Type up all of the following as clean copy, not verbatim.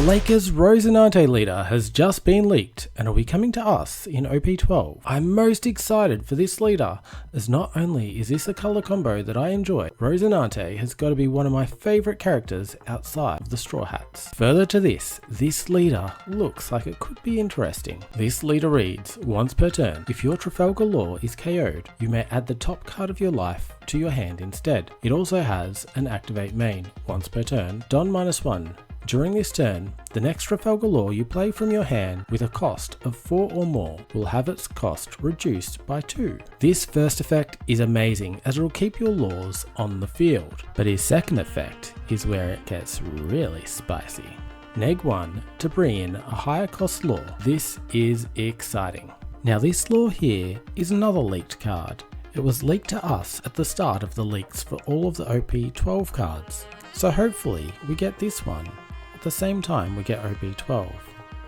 Lakers Rosinante Leader has just been leaked and will be coming to us in OP12. I'm most excited for this leader, as not only is this a colour combo that I enjoy, Rosinante has got to be one of my favourite characters outside of the Straw Hats. Further to this leader looks like it could be interesting. This leader reads, once per turn, if your Trafalgar Law is KO'd, you may add the top card of your life to your hand instead. It also has an activate main, once per turn, Don -1. During this turn, the next Trafalgar Law you play from your hand with a cost of 4 or more will have its cost reduced by 2. This first effect is amazing as it will keep your laws on the field, but his second effect is where it gets really spicy. -1 to bring in a higher cost law. This is exciting. Now this law here is another leaked card. It was leaked to us at the start of the leaks for all of the OP12 cards, so hopefully we get this one at the same time we get OP12.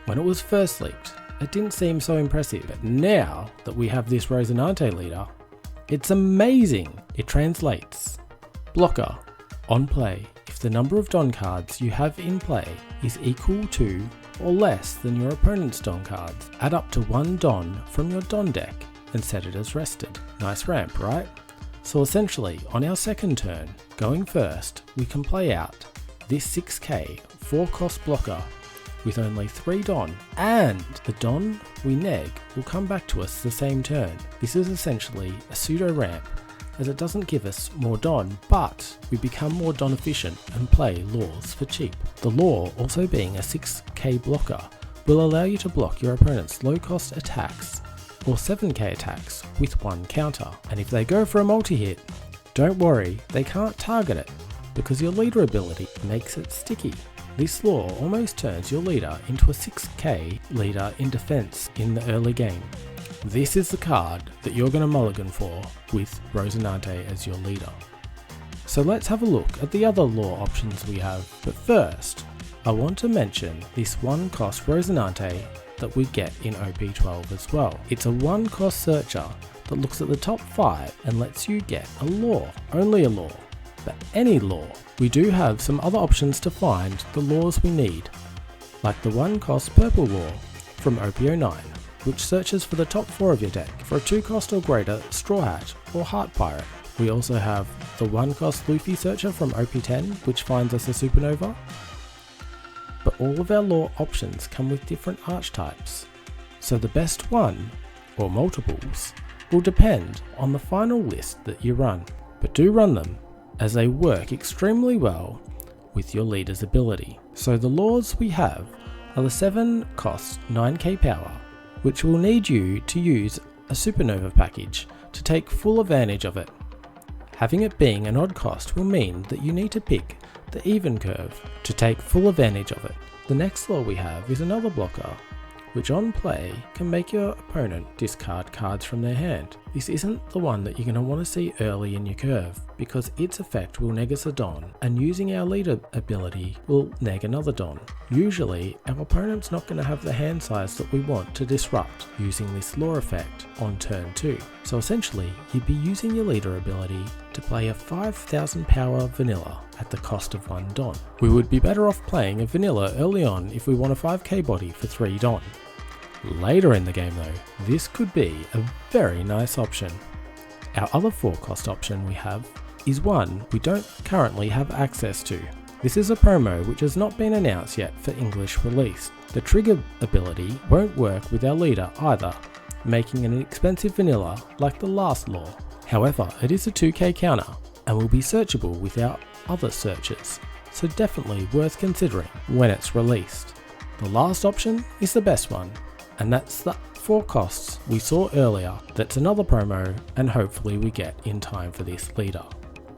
When it was first leaked, it didn't seem so impressive, but now that we have this Rosinante leader, it's amazing. It translates. Blocker. On play, if the number of Don cards you have in play is equal to or less than your opponent's Don cards, add up to 1 Don from your Don deck and set it as rested. Nice ramp, right? So essentially, on our second turn, going first, we can play out this 6k 4-cost blocker with only 3 Don, and the Don we neg will come back to us the same turn. This is essentially a pseudo ramp, as it doesn't give us more Don, but we become more Don efficient and play laws for cheap. The law, also being a 6k blocker, will allow you to block your opponent's low-cost attacks or 7k attacks with 1 counter, and if they go for a multi-hit, don't worry, they can't target it because your leader ability makes it sticky. This law almost turns your leader into a 6k leader in defense in the early game. This is the card that you're going to mulligan for with Rosinante as your leader. So let's have a look at the other law options we have, but first I want to mention this 1-cost Rosinante that we get in OP12 as well. It's a 1-cost searcher that looks at the top 5 and lets you get a law, only a law, but any law. We do have some other options to find the laws we need, like the 1-cost purple law from OP09, which searches for the top 4 of your deck for a 2-cost or greater Straw Hat or Heart Pirate. We also have the 1-cost Luffy searcher from OP10, which finds us a supernova. But all of our law options come with different archetypes, so the best one, or multiples, will depend on the final list that you run. But do run them, as they work extremely well with your leader's ability. So the laws we have are the 7-cost 9k power, which will need you to use a supernova package to take full advantage of it. Having it being an odd cost will mean that you need to pick the even curve to take full advantage of it. The next law we have is another blocker, which on play can make your opponent discard cards from their hand. This isn't the one that you're going to want to see early in your curve, because its effect will neg us a Don, and using our leader ability will neg another Don. Usually, our opponent's not going to have the hand size that we want to disrupt using this law effect on turn 2. So essentially, you'd be using your leader ability to play a 5000 power vanilla at the cost of 1 Don. We would be better off playing a vanilla early on if we want a 5k body for 3 Don. Later in the game though, this could be a very nice option. Our other 4-cost option we have is one we don't currently have access to. This is a promo which has not been announced yet for English release. The trigger ability won't work with our leader either, making it an expensive vanilla like the last law. However, it is a 2k counter and will be searchable with our other searches, so definitely worth considering when it's released. The last option is the best one, and that's the 4 costs we saw earlier. That's another promo, and hopefully we get in time for this leader.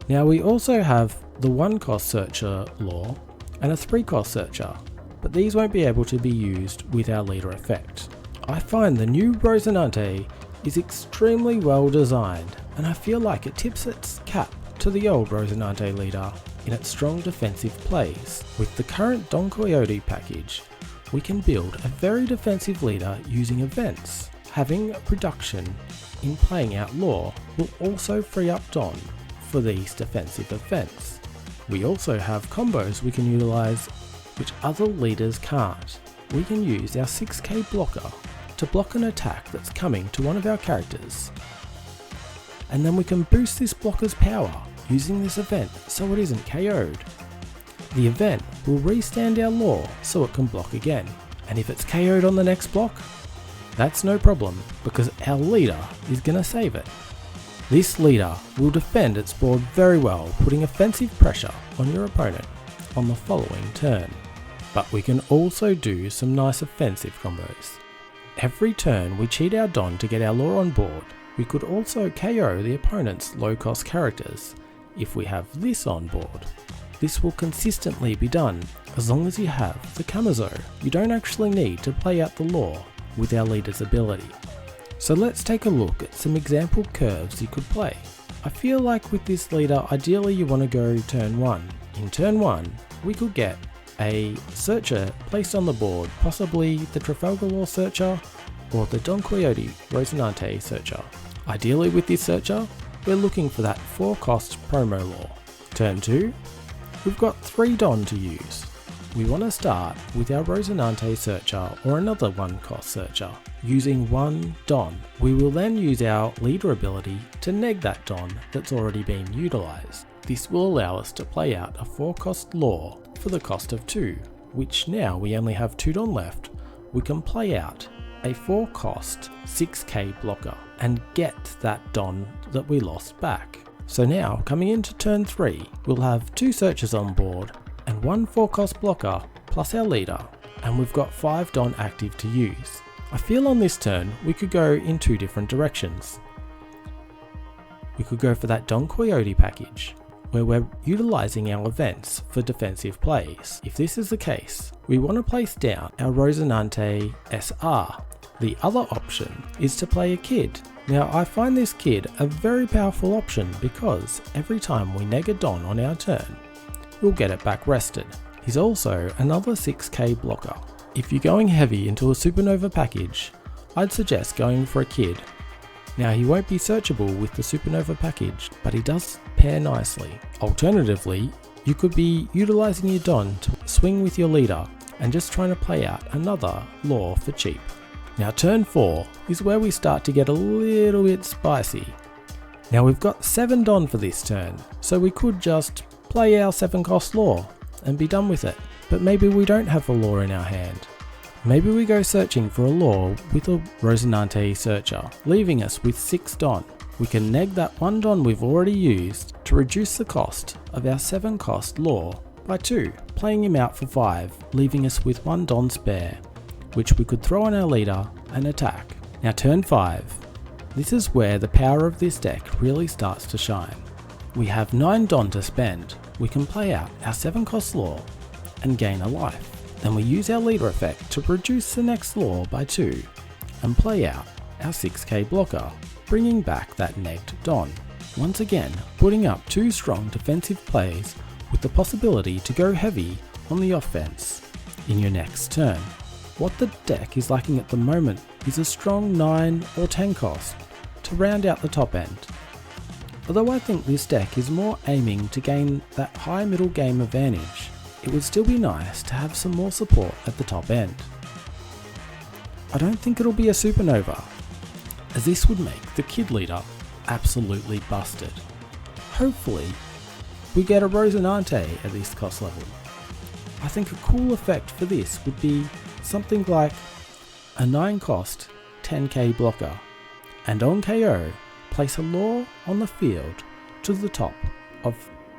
Now we also have the 1-cost searcher law and a 3-cost searcher, but these won't be able to be used with our leader effect. I find the new Rosinante is extremely well designed, and I feel like it tips its cap to the old Rosinante leader in its strong defensive plays. With the current Don Coyote package, we can build a very defensive leader using events. Having a reduction in playing out law will also free up Don for these defensive events. We also have combos we can utilize which other leaders can't. We can use our 6k blocker to block an attack that's coming to one of our characters. And then we can boost this blocker's power using this event so it isn't KO'd. The event will restand our lore so it can block again. And if it's KO'd on the next block, that's no problem because our leader is going to save it. This leader will defend its board very well, putting offensive pressure on your opponent on the following turn. But we can also do some nice offensive combos. Every turn we cheat our Don to get our lore on board. We could also KO the opponent's low cost characters if we have this on board. This will consistently be done as long as you have the Kamazo. You don't actually need to play out the lore with our leader's ability. So let's take a look at some example curves you could play. I feel like with this leader, ideally you want to go turn 1. In turn 1, we could get a searcher placed on the board, possibly the Trafalgar Law searcher or the Don Quixote Rosinante searcher. Ideally with this searcher, we're looking for that 4 cost promo lore. Turn 2, we've got 3 Don to use. We want to start with our Rosinante searcher or another 1 cost searcher. Using 1 Don, we will then use our leader ability to neg that Don that's already been utilised. This will allow us to play out a 4 cost lore for the cost of 2, which now we only have 2 Don left. We can play out a 4 cost 6k blocker and get that Don that we lost back. So now coming into turn 3, we'll have 2 searchers on board and 1 4 cost blocker plus our leader, and we've got 5 Don active to use. I feel on this turn we could go in 2 different directions. We could go for that Don Quixote package, where we're utilising our events for defensive plays. If this is the case, we want to place down our Rosinante SR. The other option is to play a kid. Now I find this kid a very powerful option because every time we neg a Don on our turn, we'll get it back rested. He's also another 6k blocker. If you're going heavy into a Supernova package, I'd suggest going for a kid. Now he won't be searchable with the Supernova package, but he does pair nicely. Alternatively, you could be utilising your Don to swing with your leader and just trying to play out another lore for cheap. Now turn 4 is where we start to get a little bit spicy. Now we've got 7 Don for this turn, so we could just play our 7 cost lore and be done with it. But maybe we don't have a lore in our hand. Maybe we go searching for a lore with a Rosinante searcher, leaving us with 6 Don. We can neg that 1 Don we've already used to reduce the cost of our 7 cost lore by 2, playing him out for 5, leaving us with 1 Don spare, which we could throw on our leader and attack. Now turn 5. This is where the power of this deck really starts to shine. We have 9 Don to spend. We can play out our 7 cost lore and gain a life. Then we use our leader effect to reduce the next lore by 2 and play out our 6k blocker, bringing back that negged Don. Once again, putting up 2 strong defensive plays with the possibility to go heavy on the offense in your next turn. What the deck is lacking at the moment is a strong 9 or 10 cost to round out the top end. Although I think this deck is more aiming to gain that high middle game advantage, it would still be nice to have some more support at the top end. I don't think it'll be a Supernova, as this would make the kid leader absolutely busted. Hopefully, we get a Rosinante at this cost level. I think a cool effect for this would be something like a 9 cost 10k blocker, and on KO, place a lore on the field to the top of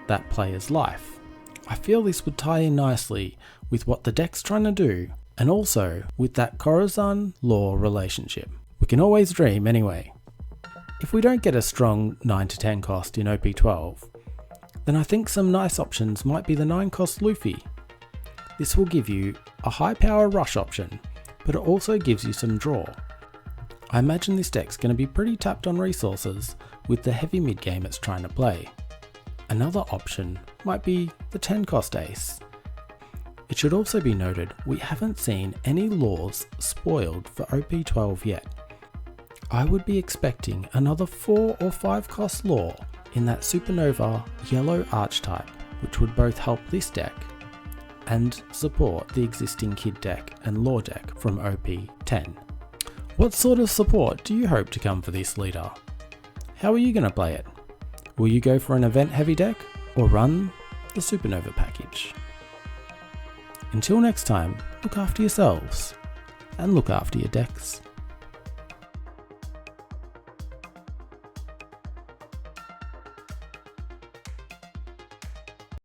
that player's life. I feel this would tie in nicely with what the deck's trying to do, and also with that Corazon lore relationship. We can always dream anyway. If we don't get a strong 9 to 10 cost in OP12, then I think some nice options might be the 9 cost Luffy. This will give you a high power rush option, but it also gives you some draw. I imagine this deck's going to be pretty tapped on resources with the heavy mid game it's trying to play. Another option might be the 10 cost ace. It should also be noted we haven't seen any lores spoiled for OP12 yet. I would be expecting another 4 or 5 cost lore in that Supernova yellow archetype, which would both help this deck and support the existing Kid deck and Lore deck from OP10. What sort of support do you hope to come for this leader? How are you going to play it? Will you go for an event heavy deck or run the Supernova package? Until next time, look after yourselves and look after your decks.